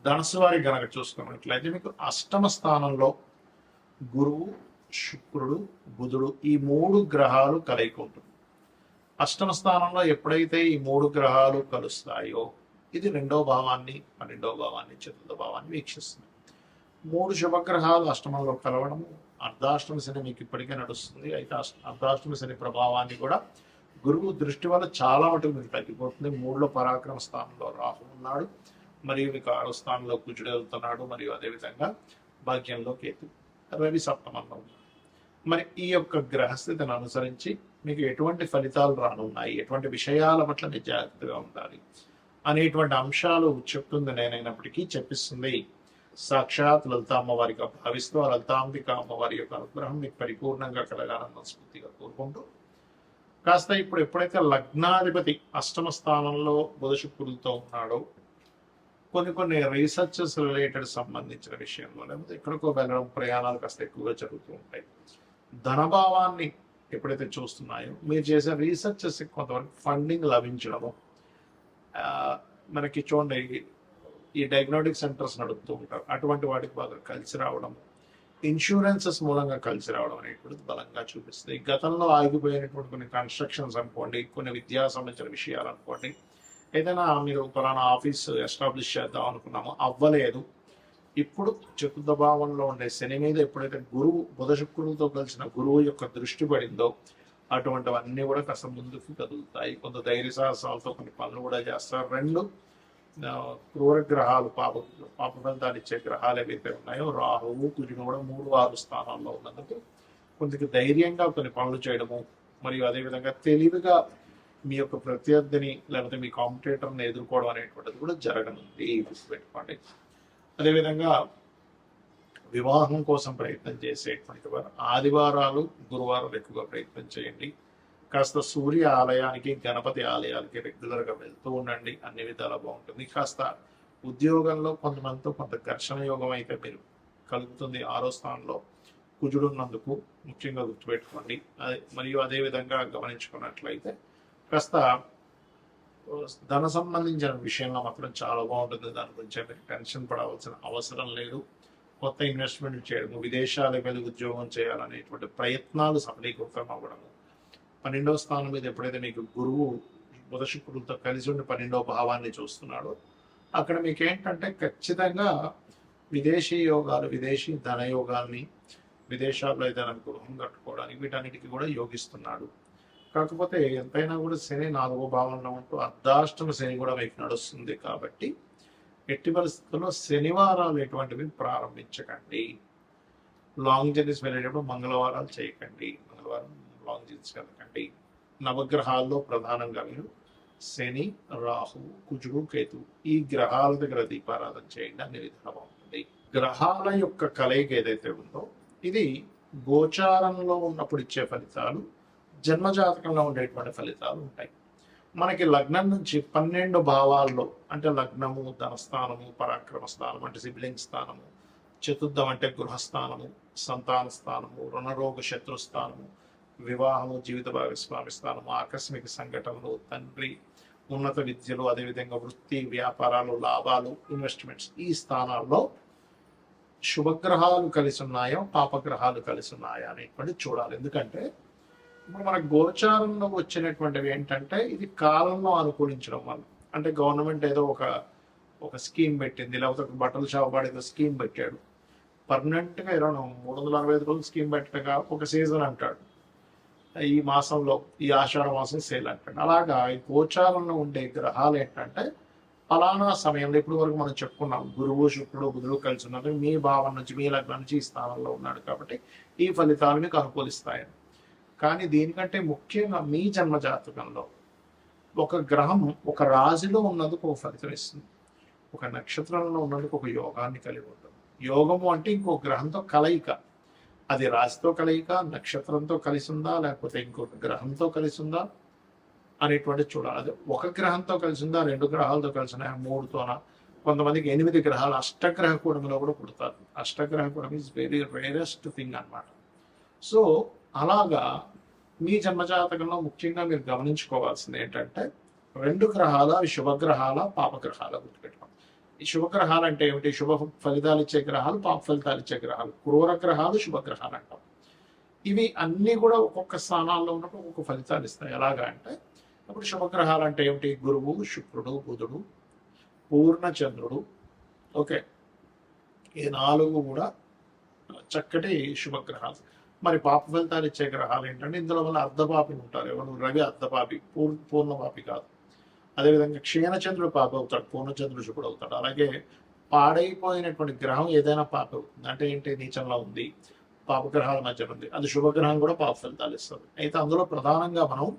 ధనుసు వారి గనక చూసుకున్నట్లయితే మీకు అష్టమ స్థానంలో గురువు, శుక్రుడు, బుధుడు ఈ 3 గ్రహాలు కలయిక ఉంటుంది. అష్టమ స్థానంలో ఎప్పుడైతే ఈ 3 గ్రహాలు కలుస్తాయో ఇది 2వ భావాన్ని, 12వ భావాన్ని, చతుర్థ భావాన్ని వీక్షిస్తుంది. 3 శుభగ్రహాలు అష్టమంలో కలవడము, అర్ధాష్టమ శని మీకు ఇప్పటికే నడుస్తుంది. అయితే అర్ధాష్టమ శని ప్రభావాన్ని కూడా గురువు దృష్టి వల్ల చాలా మటుకు మీకు తగ్గిపోతుంది. 3లో పరాక్రమ స్థానంలో రాహు ఉన్నాడు, మరియు మీకు 6వ స్థానంలో కుజుడు వెళ్తున్నాడు, మరియు అదేవిధంగా భాగ్యంలో కేతు, రవి సప్తమంలో ఉన్నాడు. మరి ఈ యొక్క గ్రహస్థితిని అనుసరించి మీకు ఎటువంటి ఫలితాలు రానున్నాయి, ఎటువంటి విషయాల పట్ల మీరు జాగ్రత్తగా ఉండాలి అనేటువంటి అంశాలు చెప్తుంది నేనైనప్పటికీ చెప్పిస్తుంది సాక్షాత్ లలిత అమ్మవారిగా భావిస్తూ ఆ లలితాంబిక అమ్మవారి యొక్క అనుగ్రహం మీకు పరిపూర్ణంగా కలగాలని మనస్ఫూర్తిగా కోరుకుంటూ కాస్త ఇప్పుడు ఎప్పుడైతే లగ్నాధిపతి అష్టమ స్థానంలో బుధ శుక్రులతో ఉన్నాడో కొన్ని రీసెర్చెస్ రిలేటెడ్ సంబంధించిన విషయంలో లేకపోతే ఎక్కడికో వెళ్ళడం ప్రయాణాలు కాస్త ఎక్కువగా జరుగుతూ ఉంటాయి. ధనభావాన్ని ఎప్పుడైతే చూస్తున్నాయో మీరు చేసే రీసెర్చెస్ కొంతవరకు ఫండింగ్ లభించడము, మనకి చూడండి ఈ డయాగ్నోస్టిక్ సెంటర్స్ నడుపుతూ ఉంటారు, అటువంటి వాటికి బాగా కలిసి రావడం, ఇన్సూరెన్సెస్ మూలంగా కలిసి రావడం అనేటువంటిది బలంగా చూపిస్తుంది. గతంలో ఆగిపోయినటువంటి కొన్ని కన్స్ట్రక్షన్స్ అనుకోండి, కొన్ని విద్యా సంబంధించిన విషయాలు అనుకోండి, ఏదైనా మీరు పలానా ఆఫీస్ ఎస్టాబ్లిష్ చేద్దాం అనుకున్నామో అవ్వలేదు, ఇప్పుడు చతుర్థ భావంలో ఉండే శని మీద ఎప్పుడైతే గురువు బుధ శుక్రులతో కలిసిన గురువు యొక్క దృష్టి పడిందో అటువంటివన్నీ కూడా కాస్త ముందుకు కదులుతాయి. కొంత ధైర్య సాహసాలతో కొన్ని పనులు కూడా చేస్తారు. 2 క్రూర గ్రహాలు, పాప ఫలితాలు ఇచ్చే గ్రహాలు ఏవైతే ఉన్నాయో రాహువు, కుజుడు కూడా 3, 6 స్థానాల్లో ఉన్నందుకు కొంచెం ధైర్యంగా కొన్ని పనులు చేయడము, మరియు అదేవిధంగా తెలివిగా మీ యొక్క ప్రత్యర్థిని లేకపోతే మీ కాంపిటేటర్ని ఎదుర్కోవడం అనేటువంటిది కూడా జరగనుంది, గుర్తుపెట్టుకోండి. అదేవిధంగా వివాహం కోసం ప్రయత్నం చేసేటువంటి వారు ఆదివారాలు, గురువారాలు ఎక్కువగా ప్రయత్నం చేయండి. కాస్త సూర్య ఆలయానికి, గణపతి ఆలయాలకి రెగ్యులర్గా వెళ్తూ ఉండండి, అన్ని విధాలా బాగుంటుంది. కాస్త ఉద్యోగంలో కొంతమందితో కొంత ఘర్షణ యోగం అయితే మీరు కలుగుతుంది 6వ స్థానంలో కుజుడున్నందుకు ముఖ్యంగా గుర్తుపెట్టుకోండి. మరియు అదేవిధంగా గమనించుకున్నట్లయితే కాస్త ధన సంబంధించిన విషయంలో మాత్రం చాలా బాగుంటుంది. దాని గురించి మీరు టెన్షన్ పడవలసిన అవసరం లేదు. కొత్త ఇన్వెస్ట్మెంట్ చేయడము, విదేశాలకు వెళ్ళి ఉద్యోగం చేయాలనేటువంటి ప్రయత్నాలు సఫలీకృతం అవ్వడము, 12వ స్థానం మీద ఎప్పుడైతే మీకు గురువు బుధ శుక్రులతో కలిసి ఉండి 12వ భావాన్ని చూస్తున్నాడో అక్కడ మీకు ఏంటంటే ఖచ్చితంగా విదేశీ యోగాలు, విదేశీ ధన యోగాల్ని, విదేశాల్లో ఏదైనా గృహం కట్టుకోవడానికి వీటన్నిటికీ కూడా యోగిస్తున్నాడు. కాకపోతే ఎంతైనా కూడా శని 4వ భావంలో ఉంటూ అర్ధాష్టమ శని కూడా మీకు నడుస్తుంది కాబట్టి ఎట్టి పరిస్థితుల్లో శనివారాలు ఎటువంటివి ప్రారంభించకండి. లాంగ్ జర్నీస్ వెళ్ళేటప్పుడు మంగళవారాలు చేయకండి, మంగళవారం లాంగ్ జర్నీస్ వెళ్ళకండి. నవగ్రహాల్లో ప్రధానంగా మీరు శని, రాహు, కుజుడు, కేతు ఈ గ్రహాల దగ్గర దీపారాధన చేయండి, అన్ని విధాలు బాగుంటుంది. గ్రహాల యొక్క కలయిక ఏదైతే ఉందో ఇది గోచారంలో ఉన్నప్పుడు ఇచ్చే ఫలితాలు, జన్మజాతకంలో ఉండేటువంటి ఫలితాలు ఉంటాయి. మనకి లగ్నం నుంచి 12 భావాల్లో అంటే లగ్నము, ధనస్థానము, పరాక్రమ స్థానం అంటే సిబ్లింగ్ స్థానము, చతుర్థం అంటే గృహస్థానము, సంతాన స్థానము, రుణరోగ శత్రుస్థానము, వివాహము, జీవిత భాగస్వామి స్థానము, ఆకస్మిక సంఘటనలు, తండ్రి, ఉన్నత విద్యలు, అదేవిధంగా వృత్తి, వ్యాపారాలు, లాభాలు, ఇన్వెస్ట్మెంట్స్ ఈ స్థానాల్లో శుభగ్రహాలు కలిసి ఉన్నాయో పాపగ్రహాలు కలిసి ఉన్నాయా అనేటువంటి చూడాలి. ఎందుకంటే ఇప్పుడు మన గోచారంలో వచ్చినటువంటివి ఏంటంటే ఇది కాలంలో అనుకూలించడం వల్ల, అంటే గవర్నమెంట్ ఏదో ఒక స్కీమ్ పెట్టింది, లేకపోతే ఒక బట్టల షాప్ వాడు ఏదో స్కీమ్ పెట్టాడు, పర్మనెంట్గా 365 రోజులు స్కీమ్ పెట్టగా ఒక సీజన్ అంటాడు, ఈ మాసంలో ఈ ఆషాఢ మాసం సేల్ అంటాడు. అలాగా ఈ గోచారంలో ఉండే గ్రహాలు ఏంటంటే ఫలానా సమయంలో ఇప్పుడు వరకు మనం చెప్పుకున్నాం గురువు, శుక్రుడు, బుధుడు కలిసి ఉన్నది మీ భావం నుంచి, మీ లగ్నం నుంచి ఈ స్థానంలో ఉన్నాడు కాబట్టి ఈ ఫలితాలు మీకు అనుకూలిస్తాయని. కానీ దీనికంటే ముఖ్యంగా మీ జన్మ జాతకంలో ఒక గ్రహం ఒక రాశిలో ఉన్నందుకు ఒక ఫలితం ఇస్తుంది, ఒక నక్షత్రంలో ఉన్నందుకు ఒక యోగాన్ని కలిగి ఉంటుంది. యోగము అంటే ఇంకో గ్రహంతో కలయిక, అది రాశితో కలయిక, నక్షత్రంతో కలిసి ఉందా, లేకపోతే ఇంకొక గ్రహంతో కలిసి ఉందా అనేటువంటి చూడాలి. అది ఒక గ్రహంతో కలిసి ఉందా, 2 గ్రహాలతో కలిసి ఉన్నాయా, 3తోనా, కొంతమందికి 8 గ్రహాలు అష్టగ్రహ కూడమిలో కూడా పుడతారు. అష్టగ్రహ కూడమి ఈజ్ వెరీ రేరెస్ట్ థింగ్ అన్నమాట. సో అలాగా మీ జన్మజాతకంలో ముఖ్యంగా మీరు గమనించుకోవాల్సింది ఏంటంటే 2 గ్రహాల, అవి శుభగ్రహాల, పాపగ్రహాల గుర్తుపెట్టుకోండి. ఈ శుభగ్రహాలు అంటే ఏమిటి? శుభ ఫలితాలు ఇచ్చే గ్రహాలు, పాప ఫలితాలు ఇచ్చే గ్రహాలు. క్రూర గ్రహాలు శుభగ్రహాలు అంటాం. ఇవి అన్నీ కూడా ఒక్కొక్క స్థానాల్లో ఉన్నప్పుడు ఒక్కొక్క ఫలితాలు ఇస్తాయి. ఎలాగా అంటే ఇప్పుడు శుభగ్రహాలు అంటే ఏమిటి? గురువు, శుక్రుడు, బుధుడు, పూర్ణచంద్రుడు. ఓకే, ఈ 4 కూడా చక్కటి శుభగ్రహాలు. మరి పాప ఫలితాలు ఇచ్చే గ్రహాలు ఏంటంటే ఇందులో వల్ల అర్ధపాపిలు ఉంటారు. ఎవరు? రవి అర్ధపాపి, పూర్ణపాపి కాదు. అదేవిధంగా క్షీణచంద్రుడు పాప అవుతాడు, పూర్ణచంద్రుడు శుభుడు అవుతాడు. అలాగే పాడైపోయినటువంటి గ్రహం ఏదైనా పాప అవుతుంది. అంటే ఏంటి? నీచంలో ఉంది, పాపగ్రహాల మధ్య ఉంది, అది శుభగ్రహం కూడా పాప ఫలితాలు ఇస్తుంది. అయితే అందులో ప్రధానంగా మనం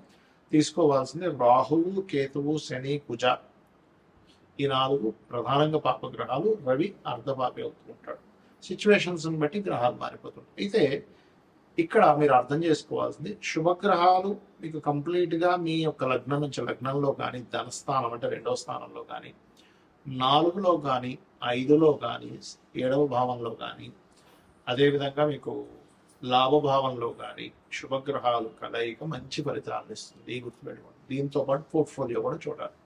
తీసుకోవాల్సింది రాహువు, కేతువు, శని, కుజ. ఈ 4 ప్రధానంగా పాపగ్రహాలు. రవి అర్ధపాపి అవుతూ ఉంటాడు. సిచ్యువేషన్స్ బట్టి గ్రహాలు మారిపోతుంటాయి. అయితే ఇక్కడ మీరు అర్థం చేసుకోవాల్సింది, శుభగ్రహాలు మీకు కంప్లీట్గా మీ యొక్క లగ్నం నుంచి, లగ్నంలో కానీ, ధనస్థానం అంటే 2వ స్థానంలో కానీ, 4లో కానీ, 5లో కానీ, 7వ భావంలో కానీ, అదేవిధంగా మీకు లాభభావంలో కానీ శుభగ్రహాలు కలయిక మంచి ఫలితాలను ఇస్తుంది. గుర్తుపెట్టుకోండి. దీంతో పాటు పోర్ట్ఫోలియో కూడా చూడాలి.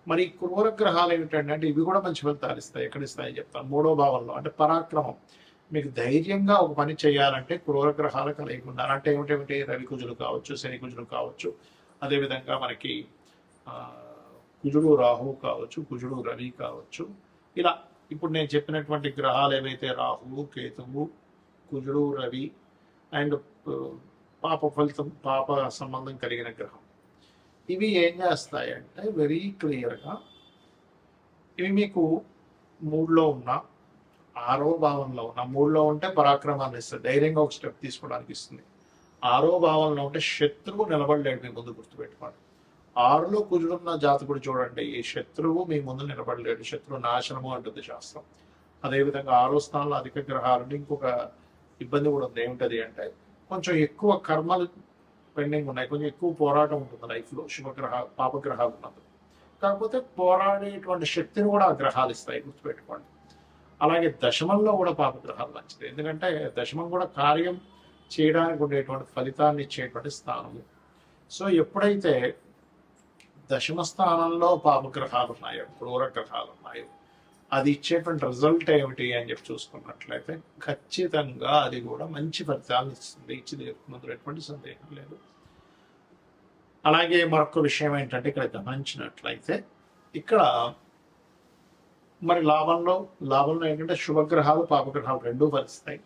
మరి క్రూర గ్రహాలు ఏమిటంటే ఇవి కూడా మంచి ఫలితాలు ఇస్తాయి. ఎక్కడ ఇస్తాయి చెప్తాను. 3వ భావంలో అంటే పరాక్రమం. మీకు ధైర్యంగా ఒక పని చేయాలంటే క్రూర గ్రహాలు కలయిక ఉండాలి. అంటే ఏమిటేమిటి? రవి కుజులు కావచ్చు, శని కుజులు కావచ్చు, అదేవిధంగా మనకి కుజుడు రాహువు కావచ్చు, కుజుడు రవి కావచ్చు. ఇలా ఇప్పుడు నేను చెప్పినటువంటి గ్రహాలు ఏవైతే రాహువు, కేతువు, కుజుడు, రవి అండ్ పాప ఫలితం, పాప సంబంధం కలిగిన గ్రహం, ఇవి ఏం చేస్తాయంటే వెరీ క్లియర్గా ఇవి మీకు 3లో ఉన్న, 6వ భావంలో ఉన్న, 3లో ఉంటే పరాక్రమాన్ని ఇస్తుంది, ధైర్యంగా ఒక స్టెప్ తీసుకోవడానికి ఇస్తుంది. 6వ భావంలో ఉంటే శత్రువు నిలబడలేడు మీ ముందు. గుర్తుపెట్టుకోండి. 6లో కుజుడున్న జాతకుడు చూడండి, ఈ శత్రువు మీ ముందు నిలబడలేడు. శత్రువు నాశనము అంటుంది శాస్త్రం. అదేవిధంగా 6వ స్థానంలో అధిక గ్రహాలు. ఇంకొక ఇబ్బంది కూడా ఉంది. ఏమిటది అంటే కొంచెం ఎక్కువ కర్మలు పెండింగ్ ఉన్నాయి, కొంచెం ఎక్కువ పోరాటం ఉంటుంది లైఫ్లో పాపగ్రహాలు ఉన్నప్పుడు. కాకపోతే పోరాడేటువంటి శక్తిని కూడా ఆ గ్రహాలు ఇస్తాయి. గుర్తుపెట్టుకోండి. అలాగే దశమంలో కూడా పాపగ్రహాలు మంచిది. ఎందుకంటే దశమం కూడా కార్యం చేయడానికి ఉండేటువంటి ఫలితాన్ని ఇచ్చేటువంటి స్థానము. సో ఎప్పుడైతే దశమ స్థానంలో పాపగ్రహాలు ఉన్నాయో, క్రూర గ్రహాలు ఉన్నాయో, అది ఇచ్చేటువంటి రిజల్ట్ ఏమిటి అని చెప్పి చూసుకున్నట్లయితే ఖచ్చితంగా అది కూడా మంచి ఫలితాలను ఇస్తుంది. ఇచ్చి తీరుతున్నందులో ఎటువంటి సందేహం లేదు. అలాగే మరొక విషయం ఏంటంటే ఇక్కడ గమనించినట్లయితే ఇక్కడ మరి లాభంలో ఏంటంటే శుభగ్రహాలు, పాపగ్రహాలు రెండూ ఫలిస్తాయి.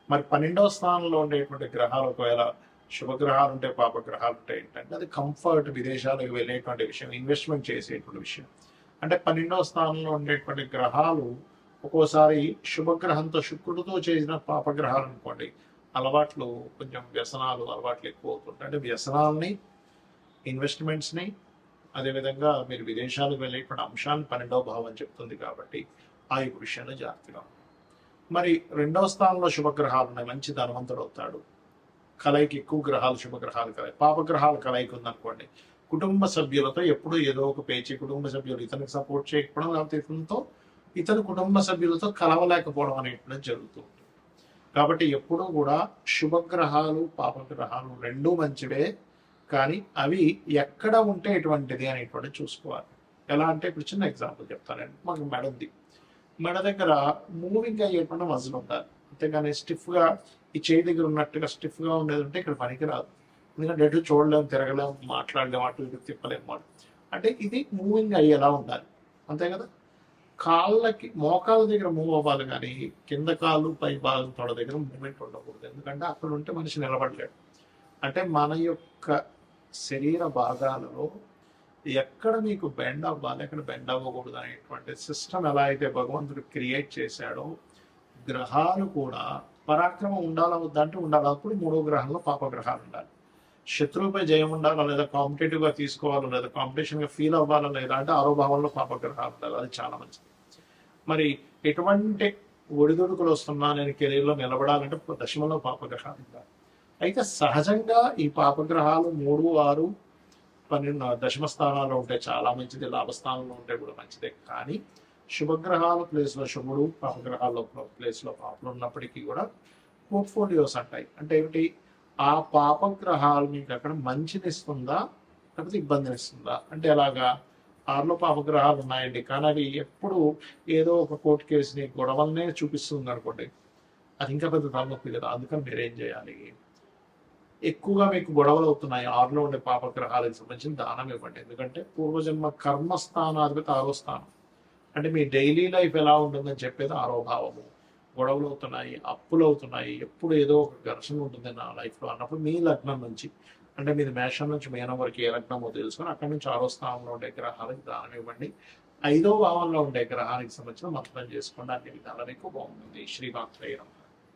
మరి 12వ స్థానంలో ఉండేటువంటి గ్రహాలు ఒకవేళ శుభగ్రహాలు ఉంటే, పాపగ్రహాలు ఉంటే ఏంటంటే అది కంఫర్ట్, విదేశాలకు వెళ్ళేటువంటి విషయం, ఇన్వెస్ట్మెంట్ చేసేటువంటి విషయం. అంటే 12వ స్థానంలో ఉండేటువంటి గ్రహాలు ఒక్కోసారి శుభగ్రహంతో, శుక్రుడితో చేసిన పాపగ్రహాలు అనుకోండి, అలవాట్లు కొంచెం వ్యసనాలు అలవాట్లు ఎక్కువ అవుతుంటాయి. అంటే వ్యసనాలని, ఇన్వెస్ట్మెంట్స్ని, అదేవిధంగా మీరు విదేశాలకు వెళ్ళేటువంటి అంశాన్ని 12వ భావం చెప్తుంది. కాబట్టి ఆ యొక్క విషయంలో జాగ్రత్తగా. మరి 2వ స్థానంలో శుభగ్రహాలు ఉన్నాయి, మంచి ధనవంతుడు అవుతాడు. కలయికి ఎక్కువ గ్రహాలు, శుభగ్రహాలు కలయి. పాపగ్రహాలు కలయిక ఉందనుకోండి, కుటుంబ సభ్యులతో ఎప్పుడు ఏదో ఒక పేచి, కుటుంబ సభ్యులు ఇతనికి సపోర్ట్ చేయకపోవడం, లేకపోతే ఇతను కుటుంబ సభ్యులతో కలవలేకపోవడం అనేటువంటిది జరుగుతూ ఉంటుంది. కాబట్టి ఎప్పుడూ కూడా శుభగ్రహాలు, పాపగ్రహాలు రెండూ మంచివే, కానీ అవి ఎక్కడ ఉంటే ఎటువంటిది అనేటువంటిది చూసుకోవాలి. ఎలా అంటే ఇప్పుడు చిన్న ఎగ్జాంపుల్ చెప్తానండి. మాకు మెడ ఉంది, మెడ దగ్గర మూవింగ్ అయ్యేటువంటి మజిల్ ఉండాలి. అంతేగాని స్టిఫ్గా ఈ చేయి దగ్గర ఉన్నట్టుగా స్టిఫ్గా ఉండేది ఉంటే ఇక్కడ పనికిరాదు. ఎందుకంటే ఎటు చూడలేము, తిరగలేము, మాట్లాడలేము, అటు ఇటు తిప్పలేము. అంటే ఇది మూవింగ్ అయ్యేలా ఉండాలి, అంతే కదా. కాళ్ళకి, మోకాళ్ళ దగ్గర మూవ్ అవ్వాలి, కానీ కింద కాళ్ళు, పై భాగం తొడ దగ్గర మూమెంట్ ఉండకూడదు. ఎందుకంటే అక్కడ ఉంటే మనిషి నిలబడలేడు. అంటే మన యొక్క శరీర భాగాలలో ఎక్కడ మీకు బెండ్ అవ్వాలి, ఎక్కడ బెండ్ అవ్వకూడదు అనేటువంటి సిస్టమ్ ఎలా అయితే భగవంతుడు క్రియేట్ చేశాడో, గ్రహాలు కూడా పరాక్రమం ఉండాలా వద్దంటే ఉండాలి. అప్పుడు 3వ గ్రహంలో పాపగ్రహాలు ఉండాలి. శత్రువుపై జయం ఉండాలా, లేదా కాంపిటేటివ్గా తీసుకోవాలా, లేదా కాంపిటీషన్గా ఫీల్ అవ్వాలా, లేదా అంటే 6వ భావంలో పాపగ్రహాలు ఉండాలి. అది చాలా మంచిది. మరి ఎటువంటి ఒడిదుడుకులు వస్తున్నా నేను కెరీర్లో నిలబడాలంటే దశమంలో పాపగ్రహాలు ఉండాలి. అయితే సహజంగా ఈ పాపగ్రహాలు 3, 6, 12 దశమ స్థానాల్లో ఉంటే చాలా మంచిది, లాభస్థానంలో ఉంటే కూడా మంచిదే. కానీ శుభగ్రహాల ప్లేస్లో శుభుడు, పాపగ్రహాల్లో ప్లేస్లో పాపలు ఉన్నప్పటికీ కూడా పోర్ట్ఫోలియోస్ అంటాయి. అంటే ఏమిటి? ఆ పాపగ్రహాలు మీకు అక్కడ మంచినిస్తుందా, లేకపోతే ఇబ్బందినిస్తుందా? అంటే ఎలాగా? ఆరులో పాపగ్రహాలు ఉన్నాయండి, కానీ అవి ఎప్పుడు ఏదో ఒక కోర్టు కేసుని గొడవలనే చూపిస్తుంది అనుకోండి, అది ఇంకా పెద్ద తలనొప్పి కదా. అందుకని మీరు ఏం చేయాలి, ఎక్కువగా మీకు గొడవలు అవుతున్నాయి, ఆరులో ఉండే పాపగ్రహాలకు సంబంధించిన దానం ఇవ్వండి. ఎందుకంటే పూర్వజన్మ కర్మస్థానాధిపతి ఆరో స్థానం, అంటే మీ డైలీ లైఫ్ ఎలా ఉంటుందని చెప్పేది ఆరో భావము. గొడవలు అవుతున్నాయి, అప్పులు అవుతున్నాయి, ఎప్పుడు ఏదో ఒక ఘర్షణ ఉంటుంది నా లైఫ్లో అన్నప్పుడు మీ లగ్నం నుంచి, అంటే మీది మేషం నుంచి మీనం వరకు ఏ లగ్నమో తెలుసుకొని అక్కడి నుంచి ఆరో స్థానంలో ఉండే గ్రహాలకు దానం ఇవ్వండి. 5వ భావంలో ఉండే గ్రహానికి సంబంధించిన మంత్రం చేసుకోండి. అన్ని విధాలు మీకు బాగుంటుంది. శ్రీమాత్రేయ నమః.